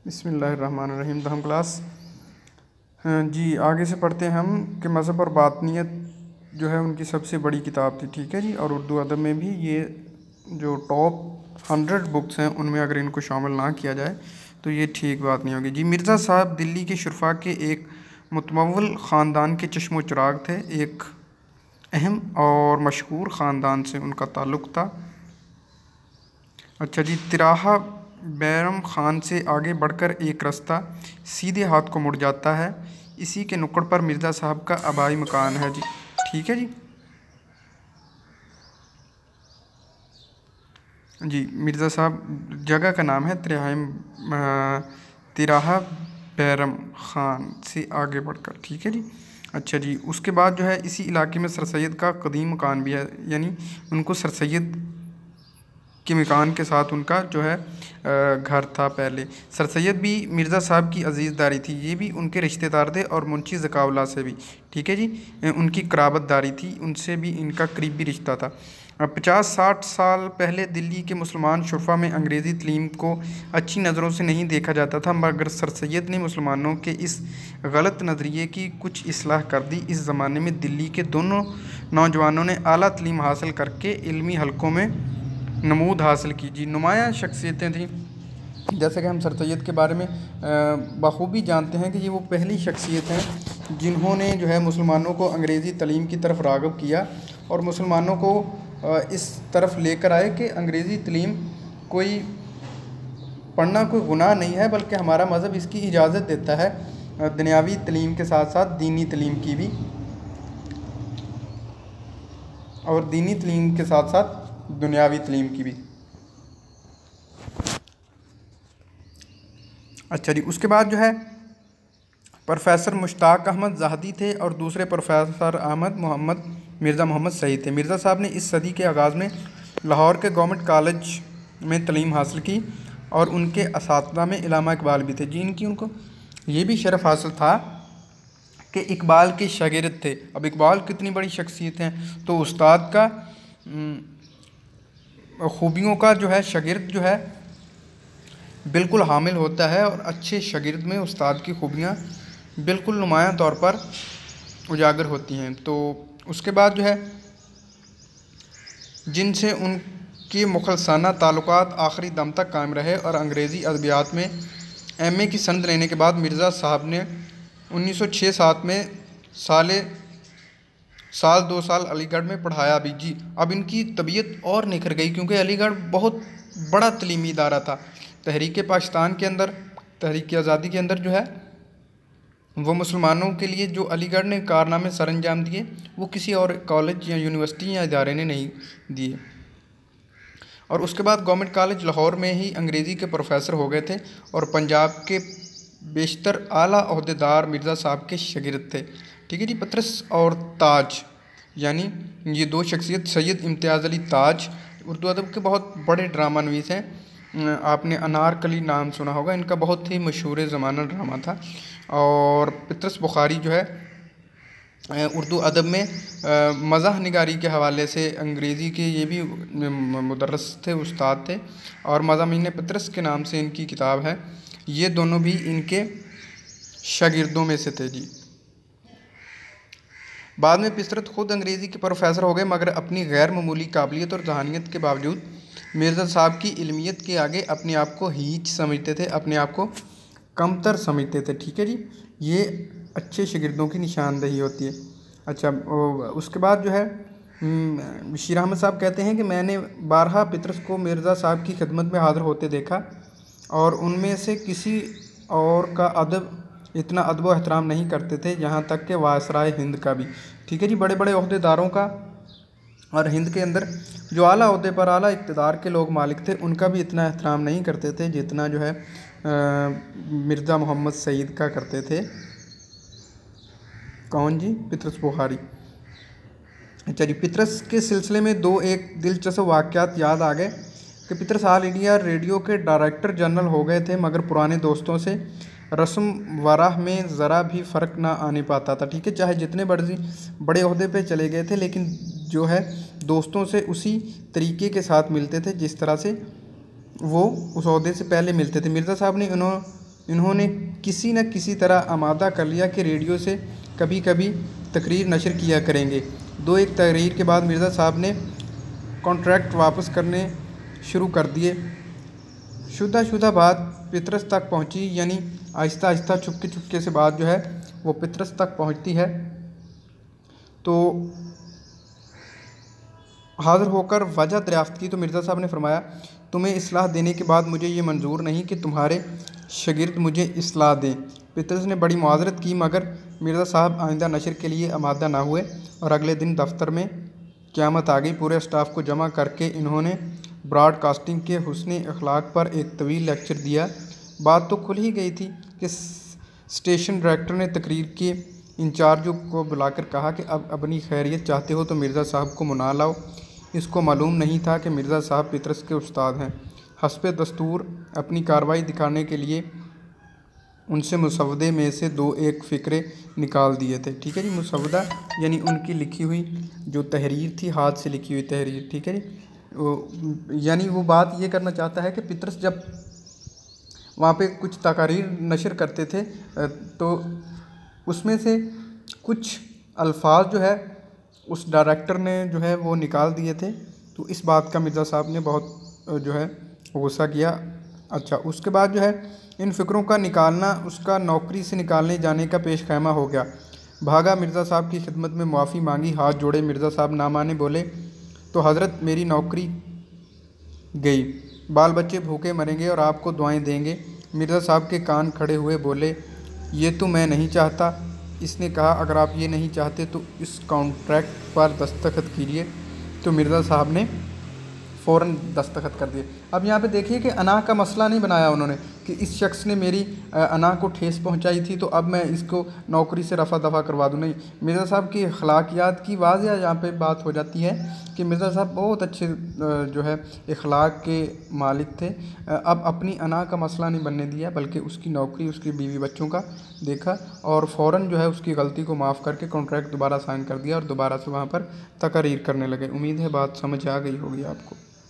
बिस्मिल्लाहिर्रहमानिर्रहीम। दहम क्लास। जी आगे से पढ़ते हैं हम कि मज़हब और बातनियत जो है उनकी सबसे बड़ी किताब थी। ठीक है जी। और उर्दू अदब में भी ये जो टॉप 100 बुक्स हैं उनमें अगर इनको शामिल ना किया जाए तो ये ठीक बात नहीं होगी। जी मिर्ज़ा साहब दिल्ली के शुरफा के एक मुतमव्वल ख़ानदान के चश्मो चिराग थे। एक अहम और मशहूर ख़ानदान से उनका ताल्लुक़ था। अच्छा जी। तिराहा बैरम ख़ान से आगे बढ़कर एक रास्ता सीधे हाथ को मुड़ जाता है। इसी के नुक्कड़ पर मिर्ज़ा साहब का आबाई मकान है जी। ठीक है जी। जी मिर्ज़ा साहब जगह का नाम है तिराहा बैरम ख़ान से आगे बढ़कर। ठीक है जी। अच्छा जी। उसके बाद जो है इसी इलाके में सर सैयद का कदीम मकान भी है, यानी उनको सर सैयद के मकान के साथ उनका जो है घर था पहले। सर सैयद भी मिर्ज़ा साहब की अज़ीज़दारी थी, ये भी उनके रिश्तेदार थे और मुंशी ज़काउल्लाह से भी, ठीक है जी, उनकी क़राबतदारी थी, उनसे भी इनका करीबी रिश्ता था। 50-60 साल पहले दिल्ली के मुसलमान शुरफा में अंग्रेज़ी तलीम को अच्छी नज़रों से नहीं देखा जाता था, मगर सर सैयद ने मुसलमानों के इस गलत नज़रिए की कुछ इस्लाह कर दी। इस ज़माने में दिल्ली के दोनों नौजवानों ने आला तलीम हासिल करके इल्मी हलकों में नमूद हासिल की। जी नुमायाँ शख्सियतें थीं, जैसे कि हम सर सैयद के बारे में बखूबी जानते हैं कि ये वो पहली शख्सियत हैं जिन्होंने जो है मुसलमानों को अंग्रेज़ी तलीम की तरफ राग़िब किया और मुसलमानों को इस तरफ लेकर आए कि अंग्रेज़ी तलीम कोई पढ़ना कोई गुनाह नहीं है, बल्कि हमारा मज़हब इसकी इजाज़त देता है, दुनियावी तलीम के साथ साथ दीनी तलीम की भी, और दीनी तलीम के साथ साथ दुनियावी तलीम की भी। अच्छा जी। उसके बाद जो है प्रोफेसर मुश्ताक अहमद ज़ाहदी थे और दूसरे प्रोफेसर मिर्ज़ा मोहम्मद सईद थे। मिर्ज़ा साहब ने इस सदी के आगाज़ में लाहौर के गवर्नमेंट कॉलेज में तलीम हासिल की और उनके असातिज़ा में इल्लामा इकबाल भी थे जी। उनको ये भी शरफ़ हासिल था कि इकबाल के शागिर्द थे। अब इकबाल कितनी बड़ी शख्सियत हैं, तो उस्ताद का खूबियों का जो है शागिर्द जो है बिल्कुल हामिल होता है और अच्छे शागिर्द में उस्ताद की खूबियाँ बिल्कुल नुमायाँ तौर पर उजागर होती हैं। तो उसके बाद जो है जिनसे उनके मुखलसाना ताल्लुकात आखिरी दम तक कायम रहे और अंग्रेज़ी अदबियात में एमए की सनद लेने के बाद मिर्ज़ा साहब ने 1906-07 में साल 2 साल अलीगढ़ में पढ़ाया भी जी। अब इनकी तबीयत और निखर गई क्योंकि अलीगढ़ बहुत बड़ा तलीमी इदारा था। तहरीक पाकिस्तान के अंदर, तहरीक आज़ादी के अंदर जो है वो मुसलमानों के लिए जो अलीगढ़ ने कारनामे सर अंजाम दिए वो किसी और कॉलेज या यूनिवर्सिटी या इदारे ने नहीं दिए। और उसके बाद गवर्नमेंट कॉलेज लाहौर में ही अंग्रेज़ी के प्रोफेसर हो गए थे और पंजाब के बेशतर आला ओहदेदार मिर्ज़ा साहब के शागिर्द थे। ठीक है जी। पतरस और ताज, यानी ये दो शख्सियत, सैयद इम्तियाज़ अली ताज उर्दू अदब के बहुत बड़े ड्रामा नवीस हैं। आपने अनारकली नाम सुना होगा, इनका बहुत ही मशहूर ज़माना ड्रामा था। और पतरस बुखारी जो है उर्दू अदब में मज़ाह निगारी के हवाले से अंग्रेज़ी के ये भी मुदर्रिस थे, उस्ताद थे, और मज़ामीन पतरस के नाम से इनकी किताब है। ये दोनों भी इनके शागिर्दों में से थे जी। बाद में पिसरत ख़ुद अंग्रेज़ी के प्रोफेसर हो गए, मगर अपनी गैर मामूली काबिलियत और जहानियत के बावजूद मिर्ज़ा साहब की इल्मियत के आगे अपने आप को हीच समझते थे, अपने आप को कमतर समझते थे। ठीक है जी। ये अच्छे शागिर्दों की निशानदेही होती है। अच्छा। उसके बाद जो है बशीर अहमद साहब कहते हैं कि मैंने 12 पतरस को मिर्ज़ा साहब की खिदमत में हाज़िर होते देखा और उनमें से किसी और का इतना अदब व एहतराम नहीं करते थे, यहाँ तक कि वायसराय हिंद का भी। ठीक है जी। बड़े बड़े ओहदेदारों का और हिंद के अंदर जो आला ओहदे पर आला इक़्तिदार के लोग मालिक थे उनका भी इतना एहतराम नहीं करते थे जितना जो है मिर्ज़ा मोहम्मद सईद का करते थे। कौन जी? पतरस बुखारी। अच्छा जी। पतरस के सिलसिले में एक दिलचस्प वाक़यात याद आ गए कि पतरस ऑल इंडिया रेडियो के डायरेक्टर जनरल हो गए थे, मगर पुराने दोस्तों से रस्म वराह में ज़रा भी फ़र्क ना आने पाता था। ठीक है। चाहे जितने बड़े ओहदे पे चले गए थे, लेकिन जो है दोस्तों से उसी तरीके के साथ मिलते थे जिस तरह से वो उस ओहदे से पहले मिलते थे। मिर्ज़ा साहब ने इन्होंने किसी न किसी तरह आमादा कर लिया कि रेडियो से कभी कभी तकरीर नशर किया करेंगे। दो एक तकरीर के बाद मिर्ज़ा साहब ने कॉन्ट्रैक्ट वापस करने शुरू कर दिए। शुदा बात पितरस तक पहुंची, यानी आहिस्ता आहिस्ता चुपके से बात जो है वो पितरस तक पहुंचती है। तो हाज़िर होकर वजह दरियाफ़्त की तो मिर्ज़ा साहब ने फरमाया, तुम्हें इस्लाह देने के बाद मुझे ये मंजूर नहीं कि तुम्हारे शागिर्द मुझे इस्लाह दें। पितरस ने बड़ी मुआज़रत की, मगर मिर्ज़ा साहब आइंदा नशर के लिए आमादा ना हुए और अगले दिन दफ्तर में क़यामत आ गई। पूरे स्टाफ को जमा करके इन्होंने ब्रॉडकास्टिंग के हुस्न अखलाक पर एक तवील लेक्चर दिया। बात तो खुल ही गई थी कि स्टेशन डायरेक्टर ने तकरीर के इंचार्ज को बुलाकर कहा कि अब अपनी खैरियत चाहते हो तो मिर्ज़ा साहब को मना लाओ। इसको मालूम नहीं था कि मिर्ज़ा साहब पितरस के उस्ताद हैं। हस्बे दस्तूर अपनी कार्रवाई दिखाने के लिए उनसे मुसवदे में से दो एक फ़िक्रे निकाल दिए थे। ठीक है जी, मुसवदा यानी उनकी लिखी हुई जो तहरीर थी, हाथ से लिखी हुई तहरीर। ठीक है जी, यानी वो बात ये करना चाहता है कि पितरस जब वहाँ पे कुछ तकारीर नशर करते थे तो उसमें से कुछ अल्फाज जो है उस डायरेक्टर ने जो है वो निकाल दिए थे। तो इस बात का मिर्ज़ा साहब ने बहुत जो है गुस्सा किया। अच्छा, उसके बाद जो है इन फ़िक्रों का निकालना उसका नौकरी से निकालने जाने का पेश खैमा हो गया। भागा, मिर्ज़ा साहब की खिदमत में माफ़ी मांगी, हाथ जोड़े। मिर्ज़ा साहब ना माने, बोले तो हज़रत मेरी नौकरी गई, बाल बच्चे भूखे मरेंगे और आपको दुआएं देंगे। मिर्ज़ा साहब के कान खड़े हुए, बोले ये तो मैं नहीं चाहता। इसने कहा अगर आप ये नहीं चाहते तो इस कॉन्ट्रैक्ट पर दस्तखत कीजिए। तो मिर्ज़ा साहब ने फ़ौरन दस्तखत कर दिए। अब यहाँ पे देखिए कि अनाह का मसला नहीं बनाया उन्होंने कि इस शख्स ने मेरी अनाह को ठेस पहुँचाई थी तो अब मैं इसको नौकरी से रफ़ा दफ़ा करवा दूँ। नहीं, मिर्ज़ा साहब की अखलाकियात की वाज़ेह यहाँ पे बात हो जाती है कि मिर्ज़ा साहब बहुत अच्छे जो है अखलाक के मालिक थे। अब अपनी अनाह का मसला नहीं बनने दिया, बल्कि उसकी नौकरी, उसकी बीवी बच्चों का देखा और फ़ौरन जो है उसकी गलती को माफ़ करके कॉन्ट्रैक्ट दोबारा साइन कर दिया और दोबारा से वहाँ पर तकरीर करने लगे। उम्मीद है बात समझ आ गई होगी आपको।